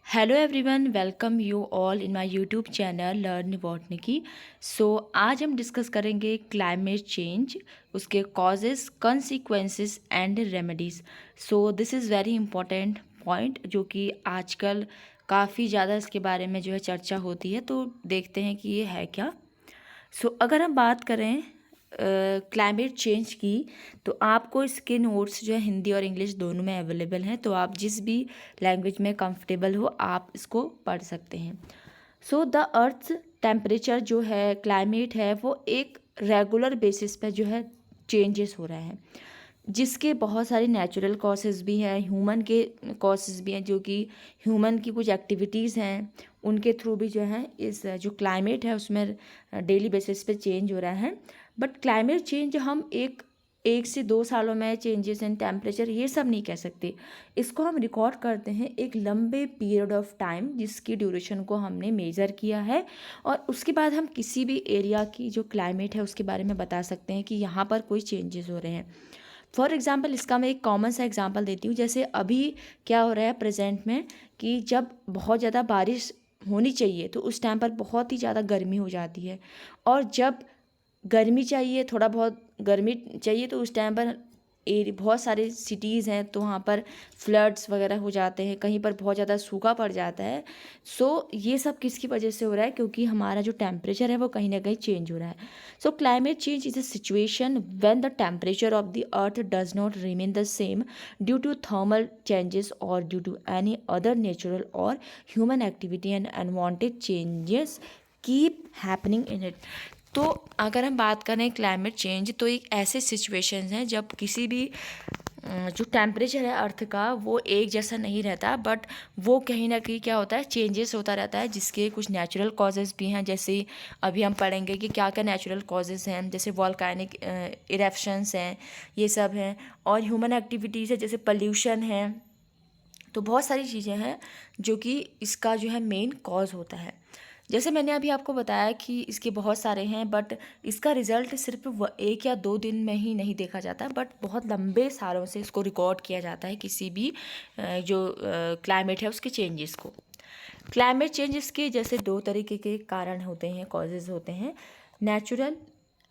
Hello everyone, welcome you all in my YouTube channel learn बॉटनिकी। So आज हम discuss करेंगे क्लाइमेट चेंज, उसके causes, consequences and remedies. So this is very important point जो कि आजकल काफ़ी ज़्यादा इसके बारे में जो है चर्चा होती है। तो देखते हैं कि ये है क्या। अगर हम बात करें क्लाइमेट चेंज की, तो आपको इसके नोट्स जो है हिंदी और इंग्लिश दोनों में अवेलेबल हैं। तो आप जिस भी लैंग्वेज में कंफर्टेबल हो आप इसको पढ़ सकते हैं। द अर्थ टेम्परेचर जो है, क्लाइमेट है, वो एक रेगुलर बेसिस पे जो है चेंजेस हो रहे हैं, जिसके बहुत सारे नेचुरल कॉसेस भी हैं, ह्यूमन के कॉसेस भी हैं, जो कि ह्यूमन की कुछ एक्टिविटीज़ हैं उनके थ्रू भी जो है इस जो क्लाइमेट है उसमें डेली बेसिस पे चेंज हो रहा है। बट क्लाइमेट चेंज हम एक से 2 सालों में चेंजेस इन टेम्परेचर ये सब नहीं कह सकते। इसको हम रिकॉर्ड करते हैं एक लंबे पीरियड ऑफ टाइम, जिसकी ड्यूरेशन को हमने मेज़र किया है, और उसके बाद हम किसी भी एरिया की जो क्लाइमेट है उसके बारे में बता सकते हैं कि यहाँ पर कोई चेंजेस हो रहे हैं। फॉर एग्ज़ाम्पल, इसका मैं एक कॉमन सा एग्जांपल देती हूँ। जैसे अभी क्या हो रहा है प्रेजेंट में, कि जब बहुत ज़्यादा बारिश होनी चाहिए तो उस टाइम पर बहुत ही ज़्यादा गर्मी हो जाती है, और जब गर्मी चाहिए, थोड़ा बहुत गर्मी चाहिए, तो उस टाइम पर बहुत सारे सिटीज़ हैं तो वहाँ पर फ्लड्स वगैरह हो जाते हैं, कहीं पर बहुत ज़्यादा सूखा पड़ जाता है। ये सब किसकी वजह से हो रहा है? क्योंकि हमारा जो टेम्परेचर है वो कहीं ना कहीं चेंज हो रहा है। Climate change is a situation when the temperature of the earth does not remain the same due to thermal changes और due to any other natural और human activity and unwanted changes keep happening in it. तो अगर हम बात करें climate change, तो एक ऐसे सिचुएशंस हैं जब किसी भी जो टेम्परेचर है अर्थ का वो एक जैसा नहीं रहता, बट वो कहीं ना कहीं क्या होता है, चेंजेस होता रहता है, जिसके कुछ नेचुरल कॉजेज़ भी हैं। जैसे अभी हम पढ़ेंगे कि क्या क्या नेचुरल कॉजेज़ हैं, जैसे वॉल्केनिक इरेप्शंस हैं, ये सब हैं, और ह्यूमन एक्टिविटीज़ है, जैसे पल्यूशन है। तो बहुत सारी चीज़ें हैं जो कि इसका जो है मेन कॉज होता है। जैसे मैंने अभी आपको बताया कि इसके बहुत सारे हैं, बट इसका रिज़ल्ट सिर्फ 1 या 2 दिन में ही नहीं देखा जाता, बट बहुत लंबे सालों से इसको रिकॉर्ड किया जाता है किसी भी जो क्लाइमेट है उसके चेंजेस को। क्लाइमेट चेंजेस के जैसे 2 तरीके के कारण होते हैं, कॉजेज़ होते हैं, नेचुरल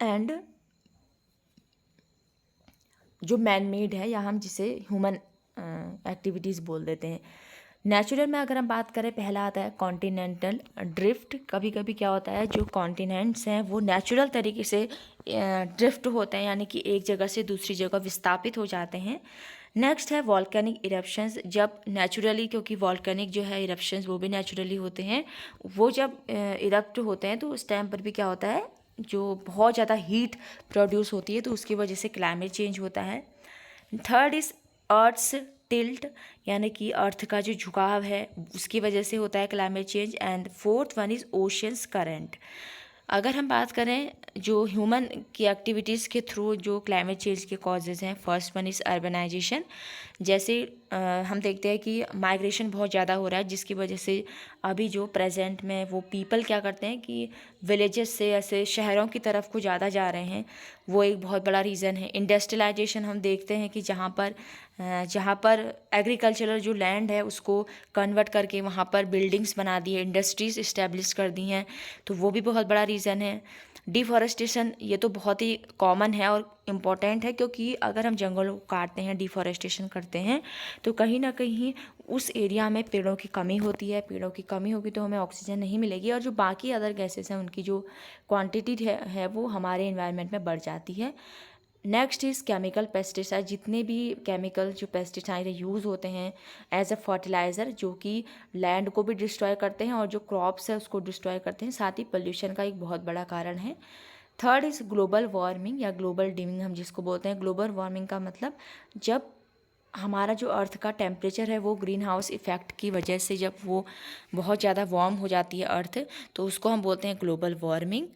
एंड जो मैन मेड है, या हम जिसे ह्यूमन एक्टिविटीज़ बोल देते हैं। नेचुरल में अगर हम बात करें, पहला आता है कॉन्टिनेंटल ड्रिफ्ट। कभी कभी क्या होता है, जो कॉन्टिनेंट्स हैं वो नेचुरल तरीके से ड्रिफ्ट होते हैं, यानी कि एक जगह से दूसरी जगह विस्थापित हो जाते हैं। नेक्स्ट है वॉल्केनिक इरप्शंस। जब नेचुरली, क्योंकि वॉल्केनिक जो है इरप्शंस वो भी नेचुरली होते हैं, वो जब इरप्ट होते हैं तो उस टाइम पर भी क्या होता है, जो बहुत ज़्यादा हीट प्रोड्यूस होती है, तो उसकी वजह से क्लाइमेट चेंज होता है। थर्ड इज़ अर्थ्स टिल्ट, यानी कि अर्थ का जो झुकाव है उसकी वजह से होता है climate change. And fourth one is oceans current. अगर हम बात करें जो ह्यूमन की एक्टिविटीज़ के थ्रू जो क्लाइमेट चेंज के कॉजेज़ हैं, फर्स्ट वन इज़ अर्बनाइजेशन। जैसे हम देखते हैं कि माइग्रेशन बहुत ज़्यादा हो रहा है, जिसकी वजह से अभी जो प्रेजेंट में वो पीपल क्या करते हैं कि विलेजेस से ऐसे शहरों की तरफ को ज़्यादा जा रहे हैं, वो एक बहुत बड़ा रीज़न है। इंडस्ट्रियलाइजेशन हम देखते हैं कि जहाँ पर एग्रीकल्चरल जो लैंड है उसको कन्वर्ट करके वहाँ पर बिल्डिंग्स बना दी है, इंडस्ट्रीज़ इस्टेब्लिश कर दी हैं, तो वो भी बहुत बड़ा रीज़न है। डिफॉरेस्टेशन, ये तो बहुत ही कॉमन है और इम्पॉर्टेंट है, क्योंकि अगर हम जंगलों को काटते हैं, डिफॉरेस्टेशन करते हैं, तो कहीं ना कहीं उस एरिया में पेड़ों की कमी होती है। पेड़ों की कमी होगी तो हमें ऑक्सीजन नहीं मिलेगी, और जो बाकी अदर गैसेस हैं उनकी जो क्वांटिटी है वो हमारे इन्वायरमेंट में बढ़ जाती है। Next is chemical pesticide. जितने भी केमिकल जो पेस्टिसाइड यूज़ होते हैं एज अ फर्टिलाइज़र, जो कि लैंड को भी डिस्ट्रॉय करते हैं और जो क्रॉप्स है उसको डिस्ट्रॉय करते हैं, साथ ही पोल्यूशन का एक बहुत बड़ा कारण है। थर्ड इज़ ग्लोबल वार्मिंग या ग्लोबल डिमिंग हम जिसको बोलते हैं। ग्लोबल वार्मिंग का मतलब जब हमारा जो अर्थ का टेम्परेचर है वो ग्रीन हाउस इफ़ेक्ट की वजह से जब वो बहुत ज़्यादा वार्म हो जाती है अर्थ, तो उसको हम बोलते हैं global warming.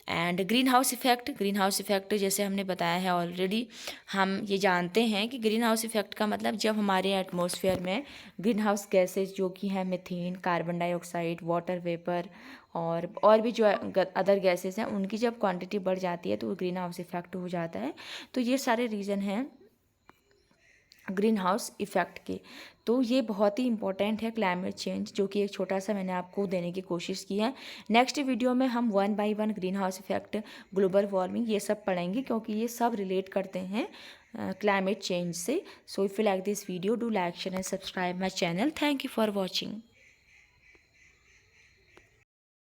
And green house effect जैसे हमने बताया है ऑलरेडी, हम ये जानते हैं कि ग्रीन हाउस इफ़ेक्ट का मतलब जब हमारे एटमॉस्फेयर में ग्रीन हाउस गैसेज जो कि हैं methane, carbon dioxide, water vapour और भी जो अदर गैसेस हैं उनकी जब क्वांटिटी बढ़ जाती है तो ग्रीन हाउस इफ़ेक्ट हो जाता है। तो ये सारे रीज़न हैं ग्रीन हाउस इफ़ेक्ट के। तो ये बहुत ही इंपॉर्टेंट है क्लाइमेट चेंज, जो कि एक छोटा सा मैंने आपको देने की कोशिश की है। नेक्स्ट वीडियो में हम 1 by 1 greenhouse effect, global warming, ये सब पढ़ेंगे, क्योंकि ये सब रिलेट करते हैं क्लाइमेट चेंज से। So if you like this video, do like, share and subscribe my channel. Thank you for watching.